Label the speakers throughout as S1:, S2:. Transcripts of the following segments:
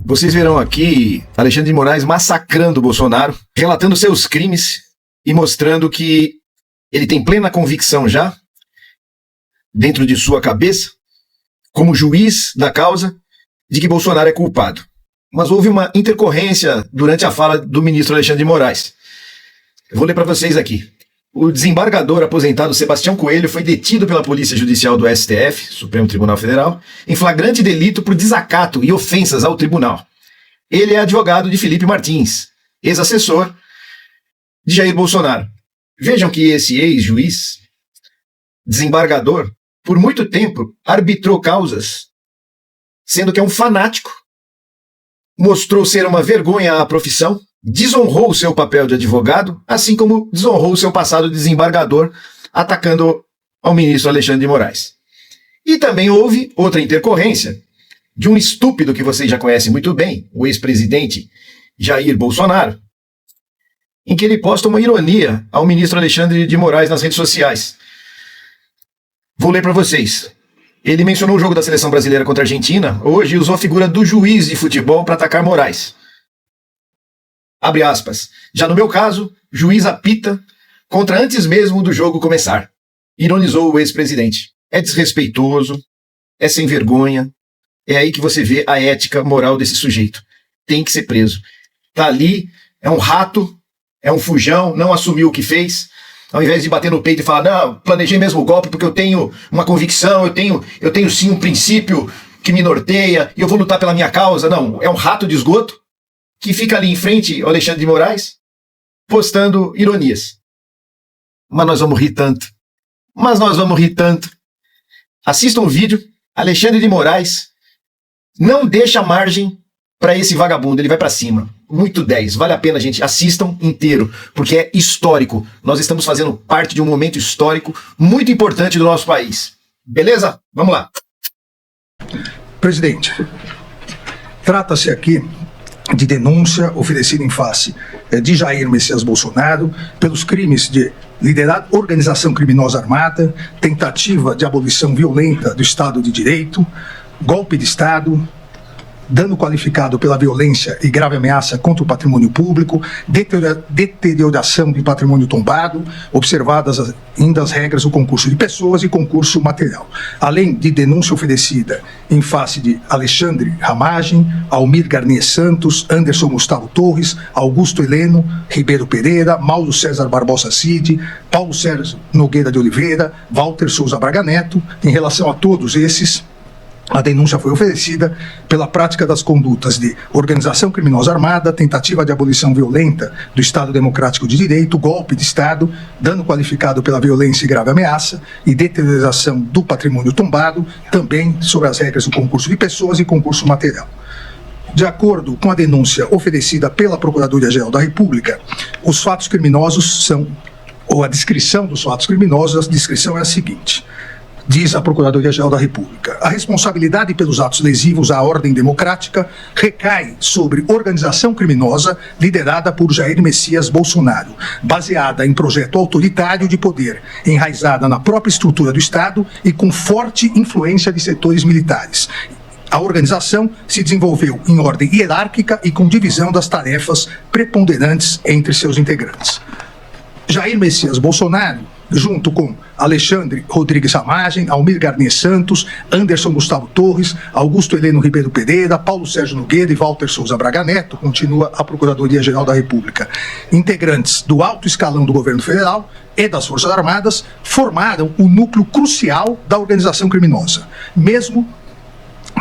S1: Vocês verão aqui Alexandre de Moraes massacrando o Bolsonaro, relatando seus crimes e mostrando que ele tem plena convicção já, dentro de sua cabeça, como juiz da causa, de que Bolsonaro é culpado. Mas houve uma intercorrência durante a fala do ministro Alexandre de Moraes. Eu vou ler para vocês aqui. O desembargador aposentado Sebastião Coelho foi detido pela Polícia Judicial do STF, Supremo Tribunal Federal, em flagrante delito por desacato e ofensas ao tribunal. Ele é advogado de Felipe Martins, ex-assessor de Jair Bolsonaro. Vejam que esse ex-juiz, desembargador, por muito tempo arbitrou causas, sendo que é um fanático, mostrou ser uma vergonha à profissão, desonrou o seu papel de advogado, assim como desonrou o seu passado de desembargador, atacando ao ministro Alexandre de Moraes. E também houve outra intercorrência de um estúpido que vocês já conhecem muito bem, o ex-presidente Jair Bolsonaro, em que ele posta uma ironia ao ministro Alexandre de Moraes nas redes sociais. Vou ler para vocês. Ele mencionou o jogo da seleção brasileira contra a Argentina, hoje usou a figura do juiz de futebol para atacar Moraes. Abre aspas. Já no meu caso, juiz apita contra antes mesmo do jogo começar. Ironizou o ex-presidente. É desrespeitoso, é sem vergonha. É aí que você vê a ética moral desse sujeito. Tem que ser preso. Tá ali, é um rato, é um fujão, não assumiu o que fez. Ao invés de bater no peito e falar, não, planejei mesmo o golpe porque eu tenho uma convicção, eu tenho sim um princípio que me norteia e eu vou lutar pela minha causa. Não, é um rato de esgoto que fica ali em frente ao Alexandre de Moraes, postando ironias. Mas nós vamos rir tanto. Assistam o vídeo, Alexandre de Moraes não deixa margem para esse vagabundo, ele vai para cima. Muito 10, vale a pena, gente, assistam inteiro, porque é histórico. Nós estamos fazendo parte de um momento histórico muito importante do nosso país. Beleza? Vamos lá.
S2: Presidente, trata-se aqui de denúncia oferecida em face de Jair Messias Bolsonaro pelos crimes de liderar organização criminosa armada, tentativa de abolição violenta do Estado de Direito, golpe de Estado, dano qualificado pela violência e grave ameaça contra o patrimônio público, deterioração de patrimônio tombado, observadas ainda as regras do concurso de pessoas e concurso material. Além de denúncia oferecida em face de Alexandre Ramagem, Almir Garnier Santos, Anderson Gustavo Torres, Augusto Heleno Ribeiro Pereira, Mauro César Barbosa Cid, Paulo Sérgio Nogueira de Oliveira, Walter Souza Braga Neto. Em relação a todos esses, a denúncia foi oferecida pela prática das condutas de organização criminosa armada, tentativa de abolição violenta do Estado Democrático de Direito, golpe de Estado, dano qualificado pela violência e grave ameaça e deterioração do patrimônio tombado, também sobre as regras do concurso de pessoas e concurso material. De acordo com a denúncia oferecida pela Procuradoria-Geral da República, os fatos criminosos são, ou a descrição dos fatos criminosos, a descrição é a seguinte. Diz a Procuradoria-Geral da República: a responsabilidade pelos atos lesivos à ordem democrática recai sobre organização criminosa liderada por Jair Messias Bolsonaro, baseada em projeto autoritário de poder, enraizada na própria estrutura do Estado e com forte influência de setores militares. A organização se desenvolveu em ordem hierárquica e com divisão das tarefas preponderantes entre seus integrantes. Jair Messias Bolsonaro, junto com Alexandre Rodrigues Ramagem, Almir Garnier Santos, Anderson Gustavo Torres, Augusto Heleno Ribeiro Pereira, Paulo Sérgio Nogueira e Walter Souza Braga Neto, continua a Procuradoria-Geral da República, integrantes do alto escalão do governo federal e das Forças Armadas, formaram o núcleo crucial da organização criminosa, mesmo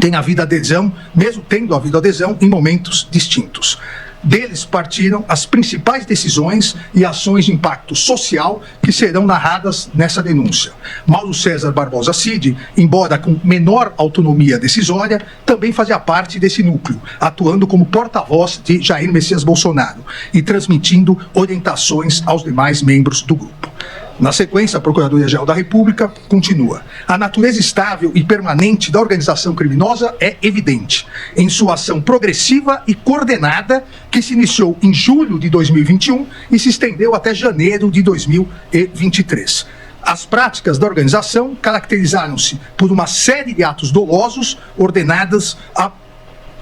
S2: tendo havido adesão em momentos distintos. Deles partiram as principais decisões e ações de impacto social que serão narradas nessa denúncia. Mauro César Barbosa Cid, embora com menor autonomia decisória, também fazia parte desse núcleo, atuando como porta-voz de Jair Messias Bolsonaro e transmitindo orientações aos demais membros do grupo. Na sequência, a Procuradoria-Geral da República continua. A natureza estável e permanente da organização criminosa é evidente em sua ação progressiva e coordenada que se iniciou em julho de 2021 e se estendeu até janeiro de 2023. As práticas da organização caracterizaram-se por uma série de atos dolosos ordenadas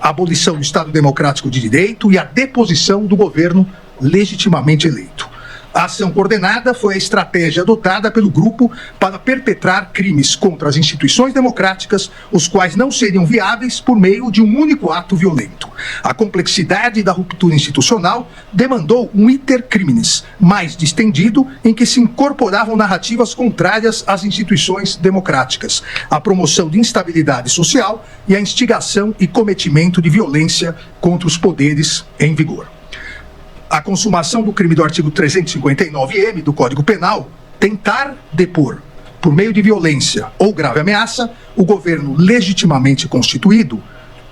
S2: a abolição do Estado Democrático de Direito e a deposição do governo legitimamente eleito. A ação coordenada foi a estratégia adotada pelo grupo para perpetrar crimes contra as instituições democráticas, os quais não seriam viáveis por meio de um único ato violento. A complexidade da ruptura institucional demandou um iter criminis mais distendido, em que se incorporavam narrativas contrárias às instituições democráticas, a promoção de instabilidade social e a instigação e cometimento de violência contra os poderes em vigor. A consumação do crime do artigo 359-M do Código Penal, tentar depor, por meio de violência ou grave ameaça, o governo legitimamente constituído,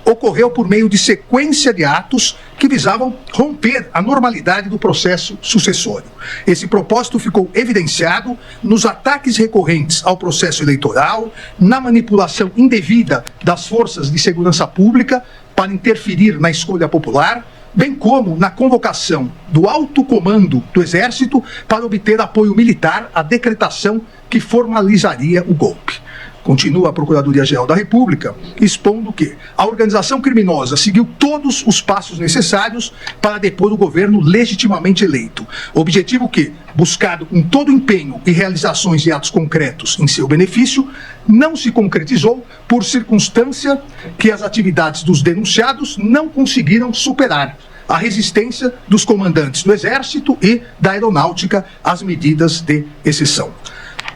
S2: ocorreu por meio de sequência de atos que visavam romper a normalidade do processo sucessório. Esse propósito ficou evidenciado nos ataques recorrentes ao processo eleitoral, na manipulação indevida das forças de segurança pública para interferir na escolha popular, bem como na convocação do alto comando do Exército para obter apoio militar à decretação que formalizaria o golpe. Continua a Procuradoria-Geral da República expondo que a organização criminosa seguiu todos os passos necessários para depor o governo legitimamente eleito, objetivo que, buscado com todo empenho e realizações de atos concretos em seu benefício, não se concretizou por circunstância que as atividades dos denunciados não conseguiram superar a resistência dos comandantes do Exército e da Aeronáutica às medidas de exceção.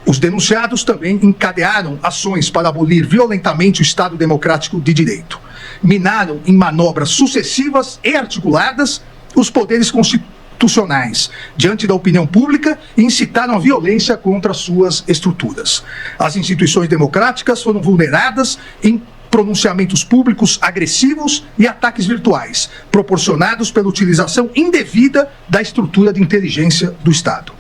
S2: Os denunciados também encadearam ações para abolir violentamente o Estado Democrático de Direito. Minaram em manobras sucessivas e articuladas os poderes constitucionais diante da opinião pública e incitaram a violência contra suas estruturas. As instituições democráticas foram vulneradas em pronunciamentos públicos agressivos e ataques virtuais, proporcionados pela utilização indevida da estrutura de inteligência do Estado.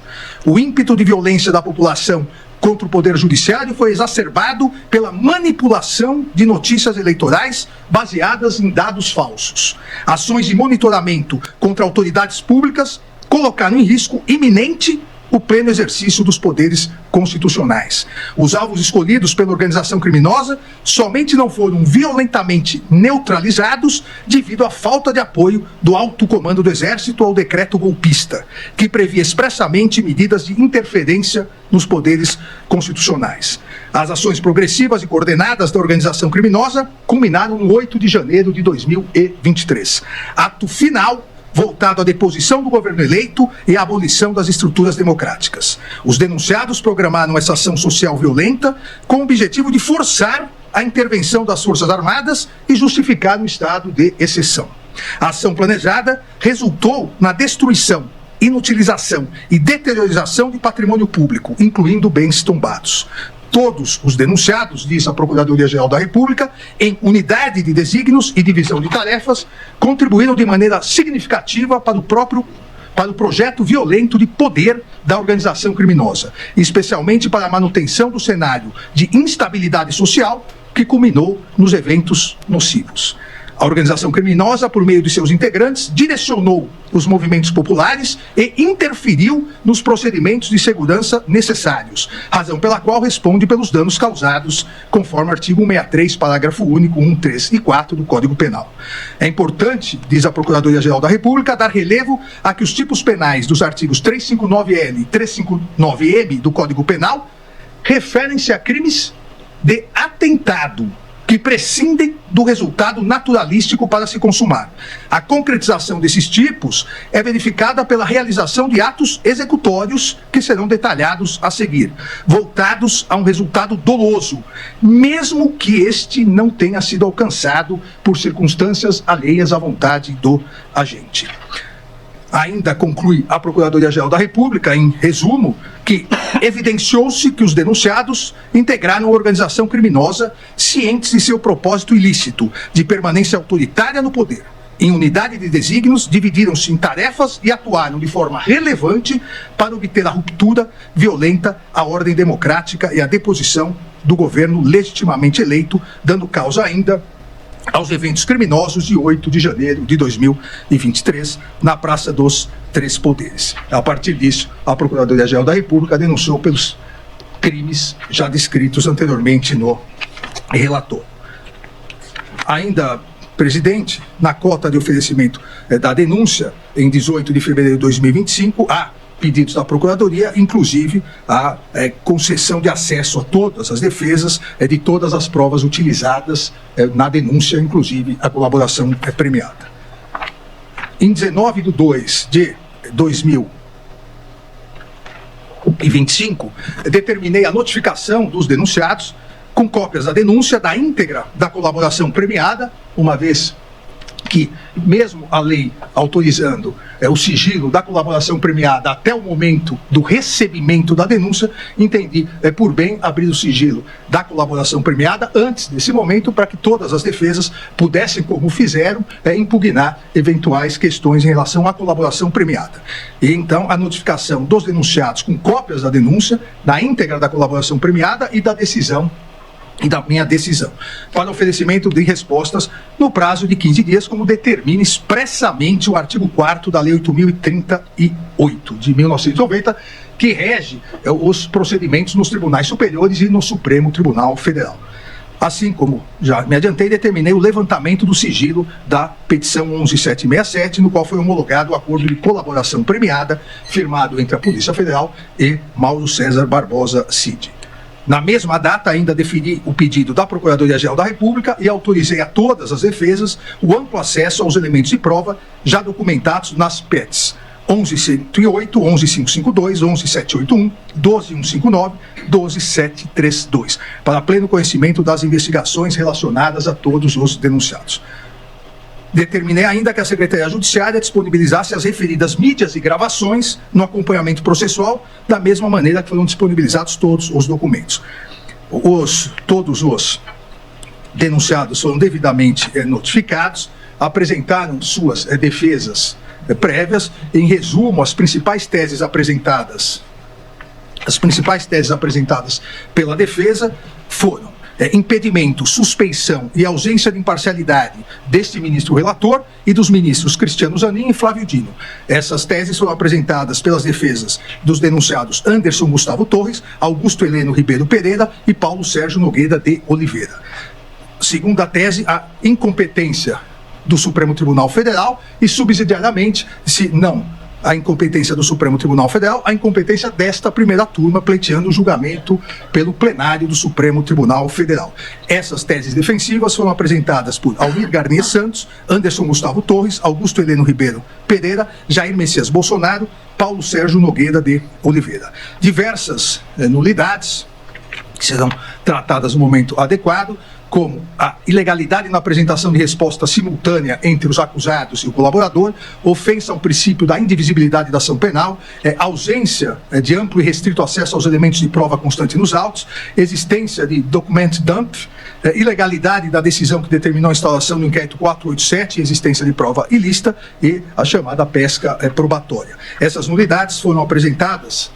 S2: O ímpeto de violência da população contra o Poder Judiciário foi exacerbado pela manipulação de notícias eleitorais baseadas em dados falsos. Ações de monitoramento contra autoridades públicas colocaram em risco iminente o pleno exercício dos poderes constitucionais. Os alvos escolhidos pela organização criminosa somente não foram violentamente neutralizados devido à falta de apoio do alto comando do Exército ao decreto golpista, que previa expressamente medidas de interferência nos poderes constitucionais. As ações progressivas e coordenadas da organização criminosa culminaram no 8 de janeiro de 2023. Ato final voltado à deposição do governo eleito e à abolição das estruturas democráticas. Os denunciados programaram essa ação social violenta com o objetivo de forçar a intervenção das Forças Armadas e justificar um estado de exceção. A ação planejada resultou na destruição, inutilização e deteriorização de patrimônio público, incluindo bens tombados. Todos os denunciados, diz a Procuradoria-Geral da República, em unidade de desígnios e divisão de tarefas, contribuíram de maneira significativa para o projeto violento de poder da organização criminosa, especialmente para a manutenção do cenário de instabilidade social que culminou nos eventos nocivos. A organização criminosa, por meio de seus integrantes, direcionou os movimentos populares e interferiu nos procedimentos de segurança necessários, razão pela qual responde pelos danos causados, conforme o artigo 163, parágrafo único 1, 3 e 4 do Código Penal. É importante, diz a Procuradoria-Geral da República, dar relevo a que os tipos penais dos artigos 359-L e 359-M do Código Penal referem-se a crimes de atentado, que prescindem do resultado naturalístico para se consumar. A concretização desses tipos é verificada pela realização de atos executórios que serão detalhados a seguir, voltados a um resultado doloso, mesmo que este não tenha sido alcançado por circunstâncias alheias à vontade do agente. Ainda conclui a Procuradoria-Geral da República, em resumo, que evidenciou-se que os denunciados integraram a organização criminosa cientes de seu propósito ilícito de permanência autoritária no poder. Em unidade de desígnios, dividiram-se em tarefas e atuaram de forma relevante para obter a ruptura violenta à ordem democrática e a deposição do governo legitimamente eleito, dando causa ainda aos eventos criminosos de 8 de janeiro de 2023, na Praça dos Três Poderes. A partir disso, a Procuradoria-Geral da República denunciou pelos crimes já descritos anteriormente no relatório. Ainda presidente, na cota de oferecimento da denúncia, em 18 de fevereiro de 2025, há pedidos da Procuradoria, inclusive a concessão de acesso a todas as defesas de todas as provas utilizadas na denúncia, inclusive a colaboração premiada. Em 19 de 2 de 2025, determinei a notificação dos denunciados com cópias da denúncia da íntegra da colaboração premiada, uma vez que, mesmo a lei autorizando o sigilo da colaboração premiada até o momento do recebimento da denúncia, entendi por bem abrir o sigilo da colaboração premiada antes desse momento, para que todas as defesas pudessem, como fizeram, impugnar eventuais questões em relação à colaboração premiada. E então a notificação dos denunciados com cópias da denúncia, da íntegra da colaboração premiada e da decisão e da minha decisão, para oferecimento de respostas no prazo de 15 dias, como determina expressamente o artigo 4º da Lei 8.038 de 1990, que rege os procedimentos nos tribunais superiores e no Supremo Tribunal Federal. Assim como já me adiantei, determinei o levantamento do sigilo da petição 11767, no qual foi homologado o acordo de colaboração premiada, firmado entre a Polícia Federal e Mauro César Barbosa Cid. Na mesma data, ainda defini o pedido da Procuradoria-Geral da República e autorizei a todas as defesas o amplo acesso aos elementos de prova já documentados nas PETs 11.108, 11.552, 11.781, 12.159, 12.732, para pleno conhecimento das investigações relacionadas a todos os denunciados. Determinei ainda que a Secretaria Judiciária disponibilizasse as referidas mídias e gravações no acompanhamento processual, da mesma maneira que foram disponibilizados todos os documentos. Todos os denunciados foram devidamente notificados, apresentaram suas defesas prévias. Em resumo, as principais teses apresentadas pela defesa foram impedimento, suspeição e ausência de imparcialidade deste ministro relator e dos ministros Cristiano Zanin e Flávio Dino. Essas teses foram apresentadas pelas defesas dos denunciados Anderson Gustavo Torres, Augusto Heleno Ribeiro Pereira e Paulo Sérgio Nogueira de Oliveira. Segunda tese, a incompetência do Supremo Tribunal Federal e, subsidiariamente, se não a incompetência do Supremo Tribunal Federal, a incompetência desta primeira turma pleiteando o julgamento pelo plenário do Supremo Tribunal Federal. Essas teses defensivas foram apresentadas por Almir Garnier Santos, Anderson Gustavo Torres, Augusto Heleno Ribeiro Pereira, Jair Messias Bolsonaro, Paulo Sérgio Nogueira de Oliveira. Diversas nulidades que serão tratadas no momento adequado, como a ilegalidade na apresentação de resposta simultânea entre os acusados e o colaborador, ofensa ao princípio da indivisibilidade da ação penal, ausência de amplo e restrito acesso aos elementos de prova constante nos autos, existência de document dump, ilegalidade da decisão que determinou a instalação do inquérito 487, existência de prova ilícita e a chamada pesca probatória. Essas nulidades foram apresentadas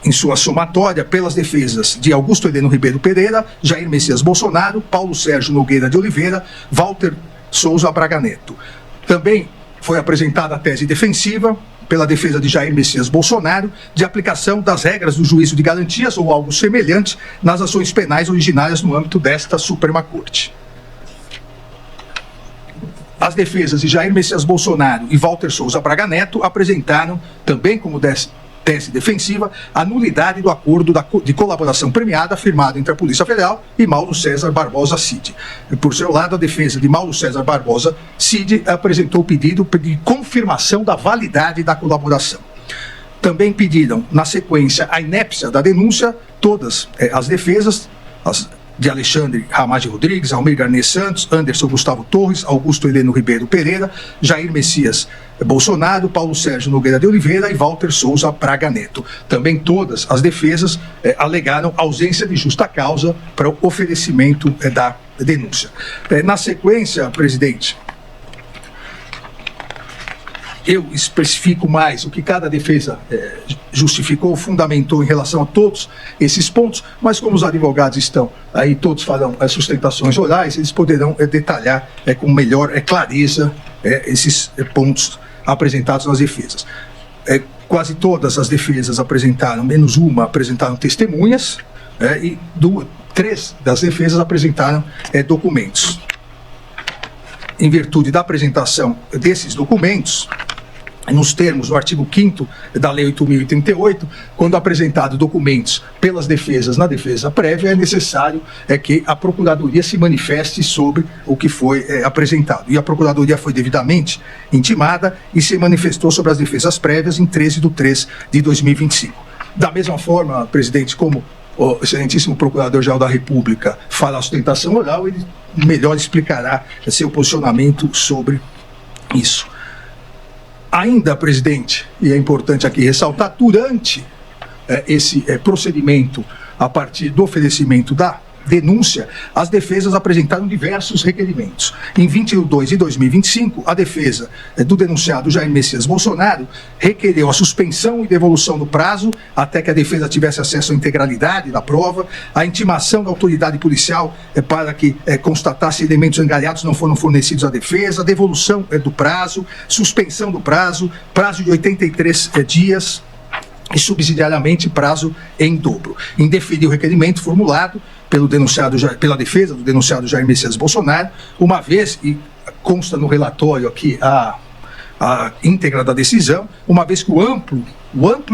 S2: em sua somatória pelas defesas de Augusto Heleno Ribeiro Pereira, Jair Messias Bolsonaro, Paulo Sérgio Nogueira de Oliveira, Walter Souza Braga Neto. Também foi apresentada a tese defensiva pela defesa de Jair Messias Bolsonaro de aplicação das regras do juízo de garantias ou algo semelhante nas ações penais originárias no âmbito desta Suprema Corte. As defesas de Jair Messias Bolsonaro e Walter Souza Braga Neto apresentaram, também como tese defensiva, a nulidade do acordo de colaboração premiada firmado entre a Polícia Federal e Mauro César Barbosa Cid. Por seu lado, a defesa de Mauro César Barbosa Cid apresentou o pedido de confirmação da validade da colaboração. Também pediram, na sequência, a inépcia da denúncia, todas as defesas, de Alexandre Ramage Rodrigues, Almir Garnier Santos, Anderson Gustavo Torres, Augusto Heleno Ribeiro Pereira, Jair Messias Bolsonaro, Paulo Sérgio Nogueira de Oliveira e Walter Souza Braga Neto. Também todas as defesas alegaram ausência de justa causa para o oferecimento da denúncia. Na sequência, presidente, eu especifico mais o que cada defesa justificou, fundamentou em relação a todos esses pontos, mas como os advogados estão aí, todos farão sustentações orais, eles poderão detalhar com melhor clareza esses pontos apresentados nas defesas. Quase todas as defesas apresentaram, menos uma, apresentaram testemunhas, e 3 das defesas apresentaram documentos. em virtude da apresentação desses documentos, nos termos do artigo 5º da Lei 8.038, quando apresentados documentos pelas defesas na defesa prévia, é necessário que a Procuradoria se manifeste sobre o que foi apresentado. E a Procuradoria foi devidamente intimada e se manifestou sobre as defesas prévias em 13/3/2025. Da mesma forma, presidente, como o excelentíssimo Procurador-Geral da República fala a sustentação oral, ele melhor explicará seu posicionamento sobre isso. Ainda, presidente, e é importante aqui ressaltar, durante esse procedimento, a partir do oferecimento da denúncia, as defesas apresentaram diversos requerimentos. Em 22/2025, a defesa do denunciado Jair Messias Bolsonaro requereu a suspensão e devolução do prazo até que a defesa tivesse acesso à integralidade da prova, a intimação da autoridade policial para que constatasse elementos angariados não foram fornecidos à defesa, devolução do prazo, suspensão do prazo, prazo de 83 dias, e subsidiariamente prazo em dobro. Indeferir o requerimento formulado pela defesa do denunciado Jair Messias Bolsonaro, uma vez, e consta no relatório aqui a íntegra da decisão, uma vez que o amplo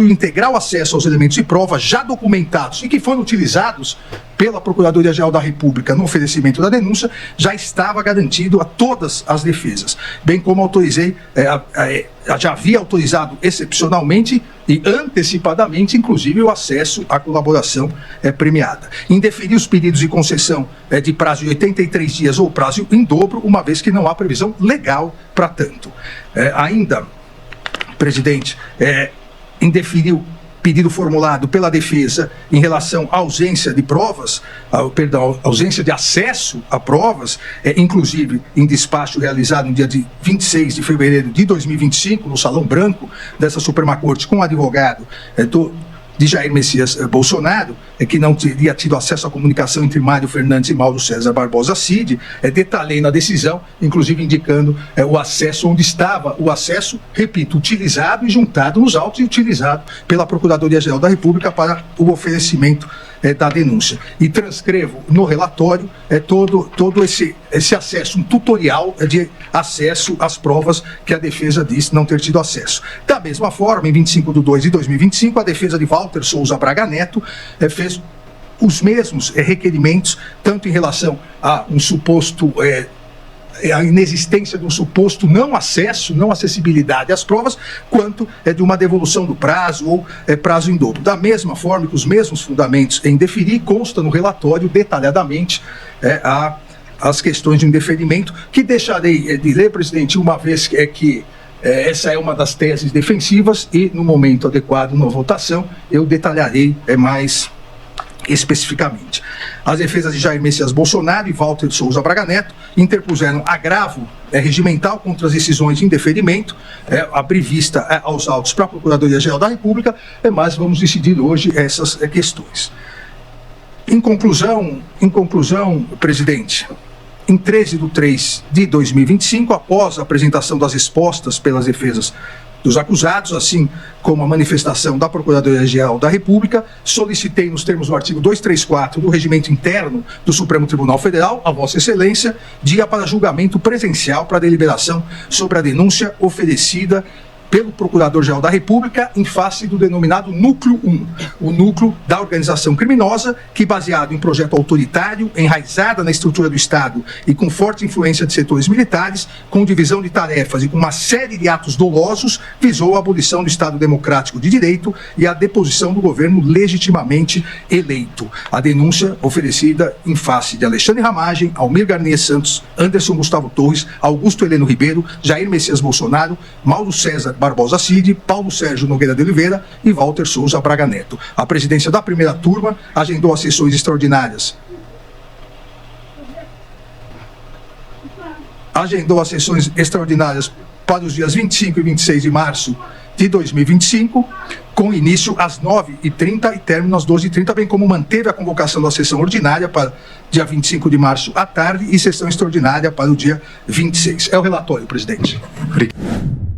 S2: e integral acesso aos elementos de prova já documentados e que foram utilizados pela Procuradoria-Geral da República no oferecimento da denúncia já estava garantido a todas as defesas, bem como já havia autorizado excepcionalmente e antecipadamente, inclusive, o acesso à colaboração premiada. Indeferir os pedidos de concessão de prazo de 83 dias ou prazo em dobro, uma vez que não há previsão legal para tanto. Ainda, presidente, indeferir o pedido formulado pela defesa em relação à ausência de provas, ausência de acesso a provas, inclusive em despacho realizado no dia 26 de fevereiro de 2025, no Salão Branco dessa Suprema Corte, com o advogado de Jair Messias Bolsonaro, que não teria tido acesso à comunicação entre Mário Fernandes e Mauro César Barbosa Cid, detalhei na decisão, inclusive indicando o acesso, onde estava o acesso, repito, utilizado e juntado nos autos e utilizado pela Procuradoria-Geral da República para o oferecimento da denúncia. E transcrevo no relatório todo esse acesso, um tutorial de acesso às provas que a defesa diz não ter tido acesso. Da mesma forma, em 25/2/2025, a defesa de Walter Souza Braga Neto fez os mesmos requerimentos, tanto em relação a um suposto a inexistência de um suposto não acesso, não acessibilidade às provas, quanto de uma devolução do prazo ou prazo em dobro. Da mesma forma, com os mesmos fundamentos em deferir, consta no relatório detalhadamente as questões de indeferimento, que deixarei de ler, presidente, uma vez que essa é uma das teses defensivas e, no momento adequado, na votação, eu detalharei mais especificamente. As defesas de Jair Messias Bolsonaro e Walter Souza Braga Neto interpuseram agravo regimental contra as decisões de indeferimento, abrir vista aos autos para a Procuradoria-Geral da República, mas vamos decidir hoje essas questões. Em conclusão, presidente, em 13/3/2025, após a apresentação das respostas pelas defesas dos acusados, assim como a manifestação da Procuradoria-Geral da República, solicitei, nos termos do artigo 234 do Regimento Interno do Supremo Tribunal Federal, a Vossa Excelência, dia para julgamento presencial para deliberação sobre a denúncia oferecida pelo Procurador-Geral da República em face do denominado Núcleo 1, o núcleo da organização criminosa que, baseado em projeto autoritário, enraizada na estrutura do Estado e com forte influência de setores militares, com divisão de tarefas e com uma série de atos dolosos, visou a abolição do Estado Democrático de Direito e a deposição do governo legitimamente eleito. A denúncia oferecida em face de Alexandre Ramagem, Almir Garnier Santos, Anderson Gustavo Torres, Augusto Heleno Ribeiro, Jair Messias Bolsonaro, Mauro César Barbosa Cid, Paulo Sérgio Nogueira de Oliveira e Walter Souza Braga Neto. A presidência da primeira turma agendou as sessões extraordinárias. Para os dias 25 e 26 de março de 2025, com início às 9h30 e término às 12h30, bem como manteve a convocação da sessão ordinária para dia 25 de março à tarde e sessão extraordinária para o dia 26. É o relatório, presidente. Obrigado.